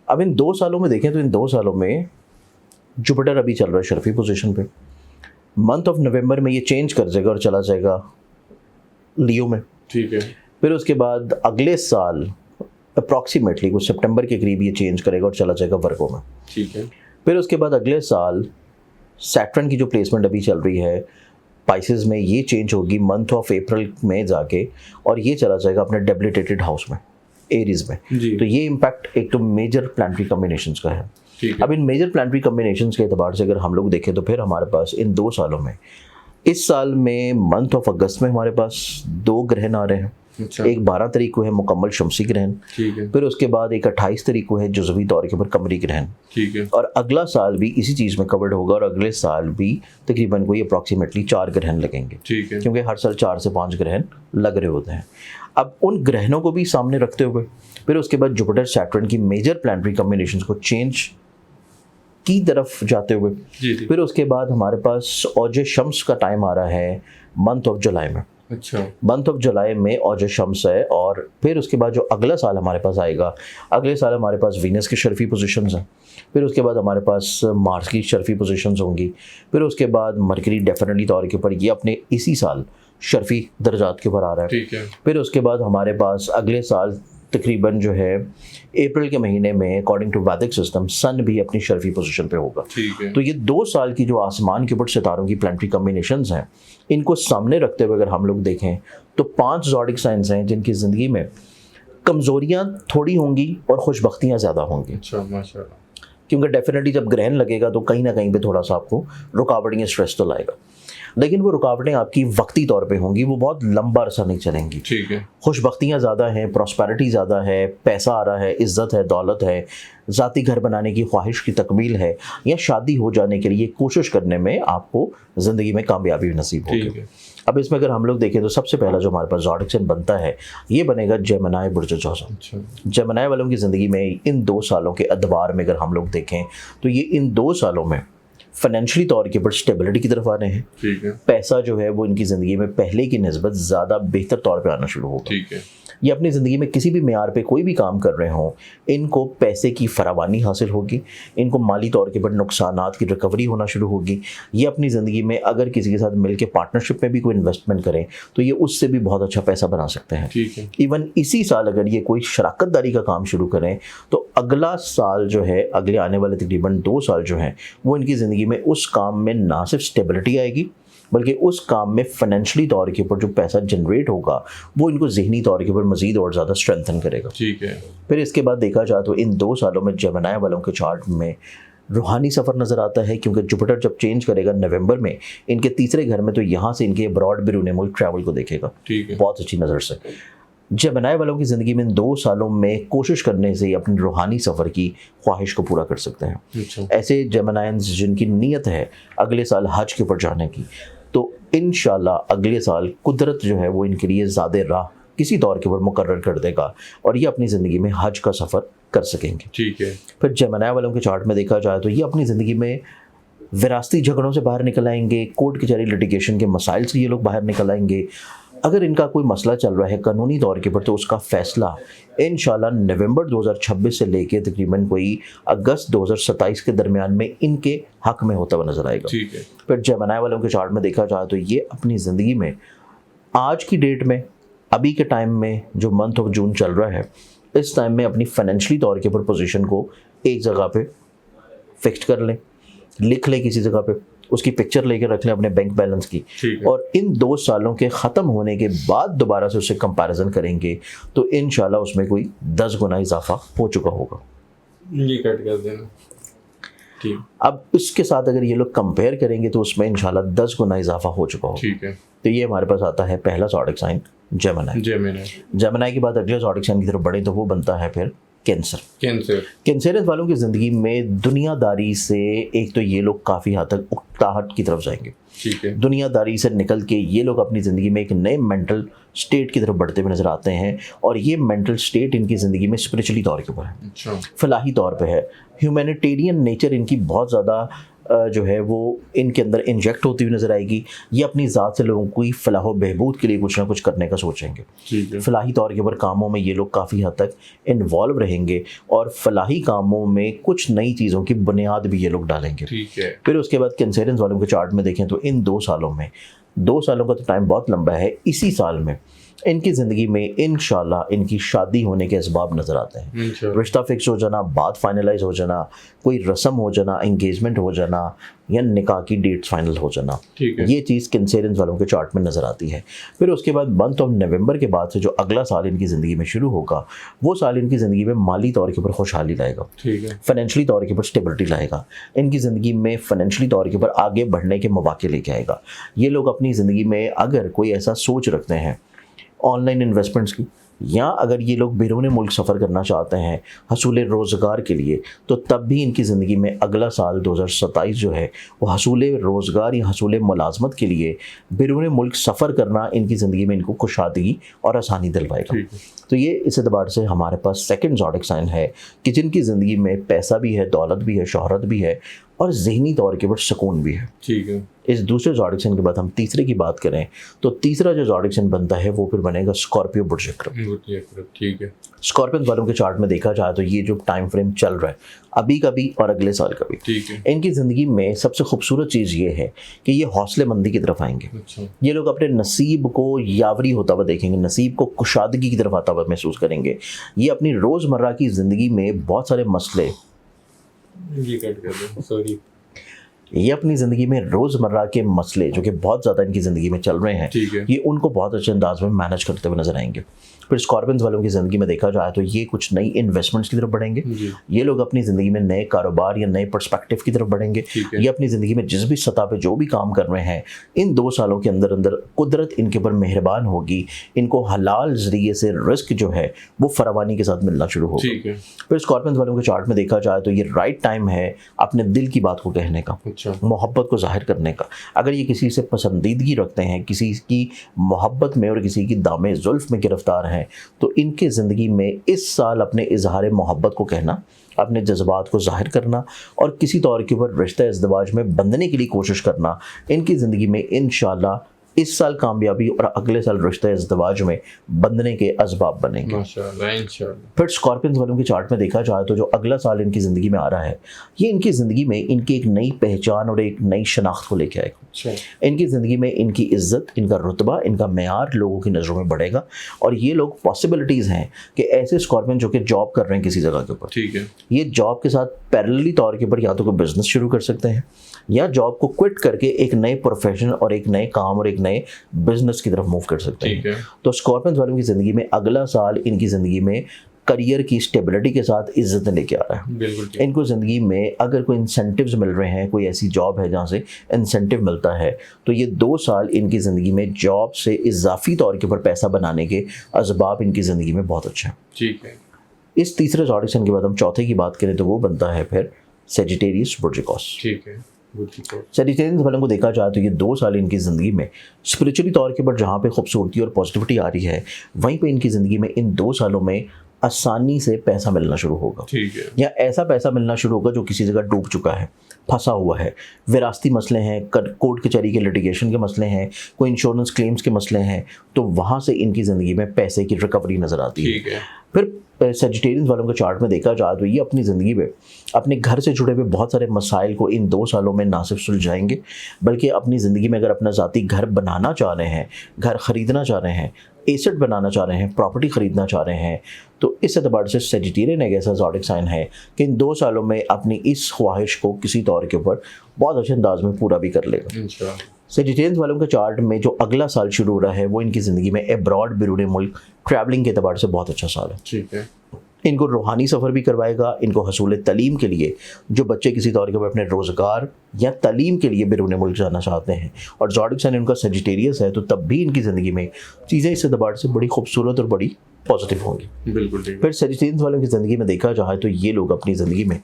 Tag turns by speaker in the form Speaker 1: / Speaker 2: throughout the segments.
Speaker 1: अब इन 2 सालों में देखें तो इन 2 सालों में जुपिटर अभी चल रहा है शर्फी पोजीशन पे, मंथ ऑफ नवंबर में ये चेंज कर जाएगा और चला जाएगा लियो में।
Speaker 2: ठीक है।
Speaker 1: फिर उसके बाद अगले साल अप्रॉक्सीमेटली कुछ सितंबर के करीब ये चेंज करेगा और चला जाएगा वर्गो में।
Speaker 2: ठीक है।
Speaker 1: फिर उसके बाद अगले साल सैटर्न की जो प्लेसमेंट अभी चल रही है पाइसेस में, ये चेंज होगी मंथ ऑफ अप्रैल में जाके, और ये चला जाएगा अपने डेबिलिटेटेड हाउस में, एरीज में। तो ये इम्पैक्ट एक तो मेजर प्लानिटरी कॉम्बिनेशंस का है। अब इन मेजर प्लानिटरी कॉम्बिनेशंस के एतबार से अगर हम लोग देखें तो फिर हमारे पास इन 2 सालों में, इस साल में मंथ ऑफ अगस्त में हमारे पास 2 ग्रहण आ रहे हैं।
Speaker 2: अच्छा।
Speaker 1: एक 12 तारीख को है मुकम्मल शमसी ग्रहण।
Speaker 2: ठीक है।
Speaker 1: फिर उसके बाद एक 28 तारीख को है जुज़वी तौर के ऊपर कमरी ग्रहण।
Speaker 2: ठीक है।
Speaker 1: और अगला साल भी इसी चीज़ में कवर्ड होगा, और अगले साल भी तकरीबन कोई अप्रॉक्सीमेटली 4 ग्रहण लगेंगे।
Speaker 2: ठीक है।
Speaker 1: क्योंकि हर साल 4 से 5 ग्रहण लग रहे होते हैं। अब उन ग्रहणों को भी सामने रखते हुए फिर उसके बाद जुपिटर सैटर्न की मेजर प्लानिटरी कॉम्बिनेशंस को चेंज की तरफ जाते हुए फिर उसके बाद हमारे पास औज शम्स का टाइम आ रहा है मंथ ऑफ जुलाई में।
Speaker 2: अच्छा।
Speaker 1: मंथ ऑफ जुलाई में औज शम्स है, और फिर उसके बाद जो अगला साल हमारे पास आएगा, अगले साल हमारे पास वीनस की शर्फी पोजीशंस हैं। फिर उसके बाद हमारे पास मार्स की शर्फी पोजीशंस होंगी। फिर उसके बाद मरकरी डेफिनेटली तौर के ऊपर ये अपने इसी साल शर्फी दर्जात के ऊपर आ रहा है।
Speaker 2: ठीक है।
Speaker 1: फिर उसके बाद हमारे पास अगले साल तकरीबन जो है अप्रैल के महीने में अकॉर्डिंग टू वैदिक सिस्टम सन भी अपनी शर्फी पोजीशन पे होगा।
Speaker 2: ठीक है।
Speaker 1: तो ये 2 साल की जो आसमान के ऊपर सितारों की प्लानिटरी कॉम्बिनेशंस हैं, इनको सामने रखते हुए अगर हम लोग देखें तो 5 ज़ोडिक साइंस हैं जिनकी ज़िंदगी में कमज़ोरियाँ थोड़ी होंगी और खुशबख्तियाँ ज़्यादा होंगी।
Speaker 2: अच्छा, माशाल्लाह।
Speaker 1: क्योंकि डेफिनेटली जब ग्रहण लगेगा तो कहीं ना कहीं पे थोड़ा सा आपको रुकावट या स्ट्रेस तो लाएगा, लेकिन वो रुकावटें आपकी वक्ती तौर पे होंगी, वो बहुत लंबा अरसा नहीं चलेंगी।
Speaker 2: ठीक है।
Speaker 1: खुशबख्तियाँ ज़्यादा हैं, प्रॉस्पेरिटी ज़्यादा है, पैसा आ रहा है, इज़्ज़त है, दौलत है, ज़ाती घर बनाने की ख्वाहिश की तकमील है, या शादी हो जाने के लिए कोशिश करने में आपको ज़िंदगी में कामयाबी नसीब होगी। अब इसमें अगर हम लोग देखें तो सबसे पहला जो हमारे पास ज़ोडिक साइन बनता है ये बनेगा जेमिनी बुर्ज जोज़ा।
Speaker 2: अच्छा।
Speaker 1: जेमिनी वालों की ज़िंदगी में इन 2 सालों के अदवार में अगर हम लोग देखें तो ये इन 2 सालों में फाइनेंशियली तौर के ऊपर स्टेबिलिटी की तरफ आ रहे हैं।
Speaker 2: ठीक है।
Speaker 1: पैसा जो है वो इनकी ज़िंदगी में पहले की निस्बत ज़्यादा बेहतर तौर पे आना शुरू होगा।
Speaker 2: ठीक है।
Speaker 1: ये अपनी ज़िंदगी में किसी भी मेयार पे कोई भी काम कर रहे हों, इनको पैसे की फरावानी हासिल होगी, इनको माली तौर के ऊपर नुकसानात की रिकवरी होना शुरू होगी। ये अपनी ज़िंदगी में अगर किसी के साथ मिल के पार्टनरशिप में भी कोई इन्वेस्टमेंट करें तो ये उससे भी बहुत अच्छा पैसा बना सकते हैं।
Speaker 2: ठीक है।
Speaker 1: इवन इसी साल अगर ये कोई शराकतदारी का काम शुरू करें तो अगला साल जो है, अगले आने वाले तकरीबन 2 साल जो हैं, वो इनकी ज़िंदगी में उस काम में ना सिर्फ स्टेबिलिटी आएगी बल्कि उस काम में फाइनेंशियली तौर के ऊपर जो पैसा जनरेट होगा वो इनको ज़हनी तौर के ऊपर मज़ीद और ज़्यादा स्ट्रेंथन करेगा।
Speaker 2: ठीक है।
Speaker 1: फिर इसके बाद देखा जाए तो इन 2 सालों में जेमिनी वालों के चार्ट में रूहानी सफ़र नज़र आता है, क्योंकि जुपिटर जब चेंज करेगा नवंबर में इनके तीसरे घर में तो यहाँ से इनके अब्रॉड बिरून मुल्क ट्रैवल को देखेगा।
Speaker 2: ठीक है।
Speaker 1: बहुत अच्छी नज़र से जेमिनी वालों की ज़िंदगी में 2 सालों में कोशिश करने से अपनी रूहानी सफ़र की ख्वाहिश को पूरा कर सकते हैं।
Speaker 2: अच्छा।
Speaker 1: ऐसे जेमिनाइंस जिनकी नीयत है अगले साल हज के ऊपर जाने की, तो इंशाल्लाह अगले साल कुदरत जो है वो इनके लिए ज़्यादा राह किसी तौर के ऊपर मुकर्रर कर देगा और ये अपनी ज़िंदगी में हज का सफ़र कर सकेंगे।
Speaker 2: ठीक है।
Speaker 1: फिर जेमिनी वालों के चार्ट में देखा जाए तो ये अपनी ज़िंदगी में विरासती झगड़ों से बाहर निकल आएंगे, कोर्ट कचहरी लिटिगेशन के मसाइल से ये लोग बाहर निकल आएंगे। अगर इनका कोई मसला चल रहा है कानूनी तौर के ऊपर तो उसका फ़ैसला इंशाल्लाह नवंबर 2026 से लेके तकरीबन कोई अगस्त 2027 के दरमियान में इनके हक में होता हुआ नजर आएगा।
Speaker 2: ठीक है।
Speaker 1: फिर जेमिनी वालों के चार्ट में देखा जाए तो ये अपनी ज़िंदगी में आज की डेट में, अभी के टाइम में जो मंथ ऑफ जून चल रहा है, इस टाइम में अपनी फाइनेंशियली तौर के ऊपर पोजीशन को एक जगह पे फिक्स कर लें, लिख लें किसी जगह पे, उसकी पिक्चर लेकर रख लें अपने बैंक बैलेंस की, और इन 2 सालों के ख़त्म होने के बाद दोबारा से उससे कंपैरिजन करेंगे तो इंशाल्लाह उसमें कोई 10 गुना इजाफा हो चुका होगा।
Speaker 2: ये कट कर देना। ठीक।
Speaker 1: अब इसके साथ अगर ये लोग कंपेयर करेंगे तो उसमें इंशाल्लाह 10 गुना इजाफा हो चुका होगा।
Speaker 2: ठीक है।
Speaker 1: तो ये हमारे पास आता है पहला ज़ोडिक साइन जेमिनी। जेमिनी के बाद अगले ज़ोडिक साइन की तरफ बढ़े तो वो बनता है फिर कैंसर। कैंसरियत वालों की ज़िंदगी में दुनियादारी से एक तो ये लोग काफ़ी हद तक उकताहट की तरफ जाएंगे।
Speaker 2: ठीक है।
Speaker 1: दुनियादारी से निकल के ये लोग अपनी ज़िंदगी में एक नए मेंटल स्टेट की तरफ बढ़ते हुए नज़र आते हैं, और ये मेंटल स्टेट इनकी ज़िंदगी में स्पिरिचुअली तौर के ऊपर है,
Speaker 2: अच्छा,
Speaker 1: फलाही तौर पे है। ह्यूमैनिटेरियन नेचर इनकी बहुत ज़्यादा जो है वो इनके अंदर इंजेक्ट होती हुई नज़र आएगी। ये अपनी ज़ात से लोगों की फलाह व बहबूद के लिए कुछ ना कुछ करने का सोचेंगे।
Speaker 2: ठीक है।
Speaker 1: फलाही तौर के ऊपर कामों में ये लोग काफ़ी हद तक इन्वॉल्व रहेंगे और फलाही कामों में कुछ नई चीज़ों की बुनियाद भी ये लोग डालेंगे।
Speaker 2: ठीक है।
Speaker 1: फिर उसके बाद कैंसेरियंस वालों के चार्ट में देखें तो इन 2 सालों में, 2 सालों का तो टाइम बहुत लंबा है, इसी साल में इनकी ज़िंदगी में इंशाल्लाह इनकी शादी होने के असबाब नज़र आते हैं।
Speaker 2: इंशाल्लाह।
Speaker 1: रिश्ता फिक्स हो जाना, बात फाइनलाइज हो जाना, कोई रस्म हो जाना, एंगेजमेंट हो जाना या निकाह की डेट्स फाइनल हो जाना,
Speaker 2: ठीक है।
Speaker 1: ये चीज़ कैंसेरियंस वालों के चार्ट में नज़र आती है। फिर उसके बाद मंथ ऑफ नवंबर के बाद से जो अगला साल इनकी ज़िंदगी में शुरू होगा, वो साल इनकी ज़िंदगी में माली तौर के ऊपर खुशहाली लाएगा,
Speaker 2: ठीक है।
Speaker 1: फाइनेंशियली तौर के ऊपर स्टेबिलिटी लाएगा, इनकी ज़िंदगी में फाइनेंशियली तौर के ऊपर आगे बढ़ने के मौके लेके आएगा। ये लोग अपनी ज़िंदगी में अगर कोई ऐसा सोच रखते हैं ऑनलाइन इन्वेस्टमेंट्स की, या अगर ये लोग बैरून मुल्क सफ़र करना चाहते हैं हसूल रोज़गार के लिए, तो तब भी इनकी ज़िंदगी में अगला साल 2027 जो है वो हसूल रोज़गार या हसूल मुलाजमत के लिए बैरून मुल्क सफ़र करना इनकी ज़िंदगी में इनको खुशहादगी और आसानी दिलवाएगा।
Speaker 2: ठीक है।
Speaker 1: तो ये इस एतबार से हमारे पास सेकंड ज़ोडिक साइन है कि जिनकी ज़िंदगी में पैसा भी है, दौलत भी है, शोहरत भी है और ज़हनी तौर के ऊपर सुकून भी है।
Speaker 2: ठीक है।
Speaker 1: इस दूसरे ज़ोडिक साइन के बाद हम तीसरे की बात करें तो तीसरा जो ज़ोडिक साइन बनता है वो फिर बनेगा स्कॉर्पियो बुर्ज इकरम।
Speaker 2: ठीक है।
Speaker 1: स्कॉर्पियन वालों के चार्ट में देखा जाए तो ये जो टाइम फ्रेम चल रहा है अभी का भी और अगले साल का भी,
Speaker 2: ठीक है।
Speaker 1: इनकी ज़िंदगी में सबसे खूबसूरत चीज़ ये है कि ये हौसलेमंदी की तरफ आएंगे।
Speaker 2: अच्छा।
Speaker 1: ये लोग अपने नसीब को यावरी होता हुआ देखेंगे, नसीब को कुशादगी की तरफ आता हुआ महसूस करेंगे। ये अपनी रोज़मर्रा की ज़िंदगी में बहुत सारे मसले,
Speaker 2: ये कट कर दो, सॉरी।
Speaker 1: ये अपनी ज़िंदगी में रोज़मर्रा के मसले जो कि बहुत ज़्यादा इनकी ज़िंदगी में चल रहे हैं,
Speaker 2: ठीक है।
Speaker 1: ये उनको बहुत अच्छे अंदाज में मैनेज करते हुए नजर आएंगे। फिर स्कॉर्पियंस वालों की ज़िंदगी में देखा जाए तो ये कुछ नई इन्वेस्टमेंट्स की तरफ बढ़ेंगे।
Speaker 2: जी।
Speaker 1: ये लोग अपनी ज़िंदगी में नए कारोबार या नए पर्सपेक्टिव की तरफ बढ़ेंगे।
Speaker 2: ठीक है।
Speaker 1: ये अपनी ज़िंदगी में जिस भी सतह पे जो भी काम कर रहे हैं, इन 2 सालों के अंदर अंदर कुदरत इनके ऊपर मेहरबान होगी, इनको हलाल ज़रिए से रिस्क जो है वो फरावानी के साथ मिलना शुरू होगा।
Speaker 2: ठीक है।
Speaker 1: फिर स्कॉर्पियंस वालों के चार्ट में देखा जाए तो ये राइट टाइम है अपने दिल की बात को कहने का,
Speaker 2: अच्छा।
Speaker 1: मोहब्बत को जाहिर करने का। अगर ये किसी से पसंदीदगी रखते हैं, किसी की मोहब्बत में और किसी की दामे जुल्फ में गिरफ्तार हैं, तो इनके ज़िंदगी में इस साल अपने इजहार मोहब्बत को कहना, अपने जज्बात को जाहिर करना और किसी तौर के ऊपर रिश्ता इज़्दिवाज में बंधने के लिए कोशिश करना इनकी ज़िंदगी में इंशाल्लाह इस साल कामयाबी और अगले साल रिश्ता इज़्दिवाज में बंधने के असबाब बनेंगे।
Speaker 2: माशाल्लाह, इंशाल्लाह।
Speaker 1: फिर स्कॉर्पियंस वालों के चार्ट में देखा जाए तो जो अगला साल इनकी ज़िंदगी में आ रहा है, ये इनकी ज़िंदगी में इनकी एक नई पहचान और एक नई शनाख्त को लेके आएगा।
Speaker 2: अच्छा।
Speaker 1: इनकी ज़िंदगी में इनकी इज़्ज़त, इनका रुतबा, इनका मेयार लोगों की नज़रों में बढ़ेगा और ये लोग पॉसिबिलिटीज़ हैं कि ऐसे स्कॉर्पियन जो कि जॉब कर रहे हैं किसी जगह के ऊपर,
Speaker 2: ठीक है।
Speaker 1: ये जॉब के साथ पैरेलली तौर के ऊपर या तो कोई बिजनेस शुरू कर सकते हैं या जॉब को क्विट करके एक नए प्रोफेशन और एक नए काम और एक नए बिजनेस की तरफ मूव कर सकते
Speaker 2: ठीक
Speaker 1: हैं।
Speaker 2: है।
Speaker 1: तो स्कॉर्पियंस वालों की ज़िंदगी में अगला साल इनकी ज़िंदगी में करियर की स्टेबिलिटी के साथ इज्जत लेके आ रहा है।
Speaker 2: बिल्कुल ठीक।
Speaker 1: इनको ज़िंदगी में अगर कोई इंसेंटिव्स मिल रहे हैं, कोई ऐसी जॉब है जहाँ से इंसेंटिव मिलता है, तो ये 2 साल इनकी ज़िंदगी में जॉब से इजाफी तौर के ऊपर पैसा बनाने के असबाब इनकी ज़िंदगी में बहुत अच्छा है।
Speaker 2: ठीक है।
Speaker 1: इस तीसरे ज़ोडिक साइन के बाद हम चौथे की बात करें तो वो बनता है फिर सेजिटेरियस बुर्जिकॉस।
Speaker 2: ठीक है। ठीक है।
Speaker 1: सेजिटेरियंस वालों को देखा जाए तो ये 2 साल इनकी ज़िंदगी में स्पिरिचुअली तौर के ऊपर जहाँ पे खूबसूरती और पॉजिटिविटी आ रही है, वहीं पे इनकी ज़िंदगी में इन 2 सालों में आसानी से पैसा मिलना शुरू होगा।
Speaker 2: ठीक है।
Speaker 1: या ऐसा पैसा मिलना शुरू होगा जो किसी जगह डूब चुका है, फंसा हुआ है, विरासती मसले हैं, कोर्ट कचहरी के लिटिगेशन के मसले हैं, कोई इंश्योरेंस क्लेम्स के मसले हैं, तो वहाँ से इनकी ज़िंदगी में पैसे की रिकवरी नज़र आती है।
Speaker 2: ठीक है।
Speaker 1: फिर सेजिटेरियंस वालों के चार्ट में देखा जाए तो ये अपनी ज़िंदगी में अपने घर से जुड़े हुए बहुत सारे मसाइल को इन 2 सालों में ना सिर्फ सुलझाएंगे, बल्कि अपनी ज़िंदगी में अगर अपना ज़ाती घर बनाना चाह रहे हैं, घर ख़रीदना चाह रहे हैं, एसेट बनाना चाह रहे हैं, प्रॉपर्टी ख़रीदना चाह रहे हैं, तो इस एतबार से सेजिटेरियन एक ऐसा ज़ोडिक साइन है कि इन 2 सालों में अपनी इस ख्वाहिश को किसी तौर के ऊपर बहुत अच्छे अंदाज में पूरा भी कर लेगा।
Speaker 2: इंशाल्लाह।
Speaker 1: सेजिटेरियंस वालों के चार्ट में जो अगला साल शुरू हो रहा है वो इनकी ज़िंदगी में एब्रॉड बैरून मुल्क ट्रैवलिंग के एतबार से बहुत अच्छा साल है।
Speaker 2: ठीक है।
Speaker 1: इनको रूहानी सफ़र भी करवाएगा, इनको हसूल तलीम के लिए जो बच्चे किसी तौर के ऊपर अपने रोज़गार या तलीम के लिए बैरून मुल्क जाना चाहते हैं और ज़ोडिक साइन इनका सेजिटेरियस है, तो तब भी इनकी ज़िंदगी में चीज़ें इस एतबार से बड़ी खूबसूरत और बड़ी पॉजिटिव होंगी।
Speaker 2: बिल्कुल ठीक है।
Speaker 1: फिर सेजिटेरियंस वालों की ज़िंदगी में देखा जाए तो ये लोग अपनी ज़िंदगी में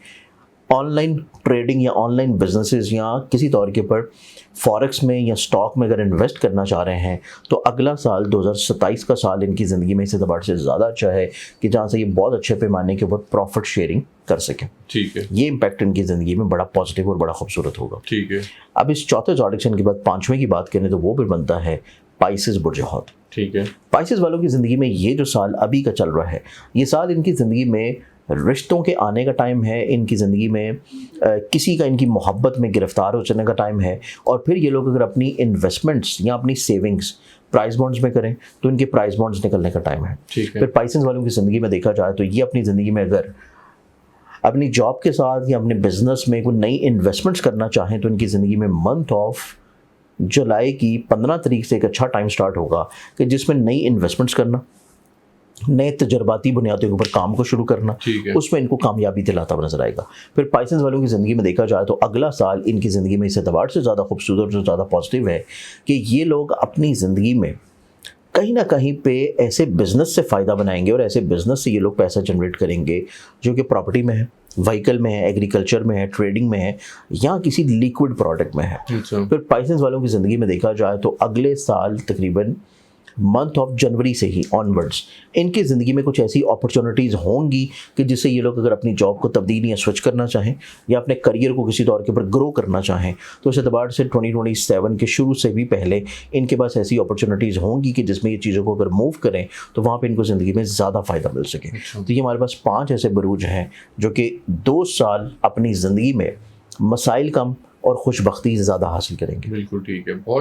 Speaker 1: ऑनलाइन ट्रेडिंग या ऑनलाइन बिजनेसेस या किसी तौर के ऊपर फॉरेक्स में या स्टॉक में अगर इन्वेस्ट करना चाह रहे हैं तो अगला साल 2027 का साल इनकी ज़िंदगी में इस एतबार से ज़्यादा अच्छा है कि जहाँ से ये बहुत अच्छे पैमाने के ऊपर प्रॉफिट शेयरिंग कर सकें।
Speaker 2: ठीक है।
Speaker 1: ये इम्पैक्ट इनकी ज़िंदगी में बड़ा पॉजिटिव और बड़ा खूबसूरत होगा।
Speaker 2: ठीक है।
Speaker 1: अब इस चौथे ज़ोडिएक साइन के बाद पाँचवें की बात करें तो वो भी बनता है पाइसेस बुर्ज हौत।
Speaker 2: ठीक है।
Speaker 1: पाइसेस वालों की ज़िंदगी में ये जो साल अभी का चल रहा है, ये साल इनकी ज़िंदगी में रिश्तों के आने का टाइम है, इनकी ज़िंदगी में किसी का इनकी मोहब्बत में गिरफ्तार हो जाने का टाइम है। और फिर ये लोग अगर अपनी इन्वेस्टमेंट्स या अपनी सेविंग्स प्राइस बॉन्ड्स में करें तो इनके प्राइस बॉन्ड्स निकलने का टाइम है।
Speaker 2: ठीक है।
Speaker 1: फिर पाइसेस वालों की ज़िंदगी में देखा जाए तो ये अपनी ज़िंदगी में अगर अपनी जॉब के साथ या अपने बिजनेस में कोई नई इन्वेस्टमेंट्स करना चाहें तो इनकी ज़िंदगी में मंथ ऑफ जुलाई की 15 तारीख से एक अच्छा टाइम स्टार्ट होगा कि जिसमें नई इन्वेस्टमेंट्स करना, नए तजर्बाती बुनियादों के ऊपर काम को शुरू करना, उसमें इनको कामयाबी दिलाता हुआ नजर आएगा। फिर पाइसेस वालों की ज़िंदगी में देखा जाए तो अगला साल इनकी ज़िंदगी में इस एतबार से ज़्यादा खूबसूरत और ज़्यादा पॉजिटिव है कि ये लोग अपनी ज़िंदगी में कहीं ना कहीं पे ऐसे बिजनेस से फ़ायदा बनाएंगे और ऐसे बिजनेस से ये लोग पैसा जनरेट करेंगे जो कि प्रॉपर्टी में है, व्हीकल में है, एग्रीकल्चर में है, ट्रेडिंग में है या किसी लिक्विड प्रोडक्ट में है। फिर पाइसेस वालों की ज़िंदगी में देखा जाए तो अगले साल तकरीबन मंथ ऑफ जनवरी से ही ऑनवर्ड्स इनकी ज़िंदगी में कुछ ऐसी अपॉर्चुनिटीज़ होंगी कि जिससे ये लोग अगर अपनी जॉब को तब्दील या स्विच करना चाहें या अपने करियर को किसी तौर के ऊपर ग्रो करना चाहें तो इस एतबार से 2027 के शुरू से भी पहले इनके पास ऐसी अपॉर्चुनिटीज़ होंगी कि जिसमें ये चीज़ों को अगर मूव करें तो वहाँ पर इनको ज़िंदगी में ज़्यादा फ़ायदा मिल सके। तो ये हमारे पास 5 ऐसे बुरूज हैं जो कि 2 साल अपनी ज़िंदगी में मसाइल कम और खुशबख्ती ज़्यादा हासिल करेंगे।
Speaker 2: बिल्कुल ठीक है। बहुत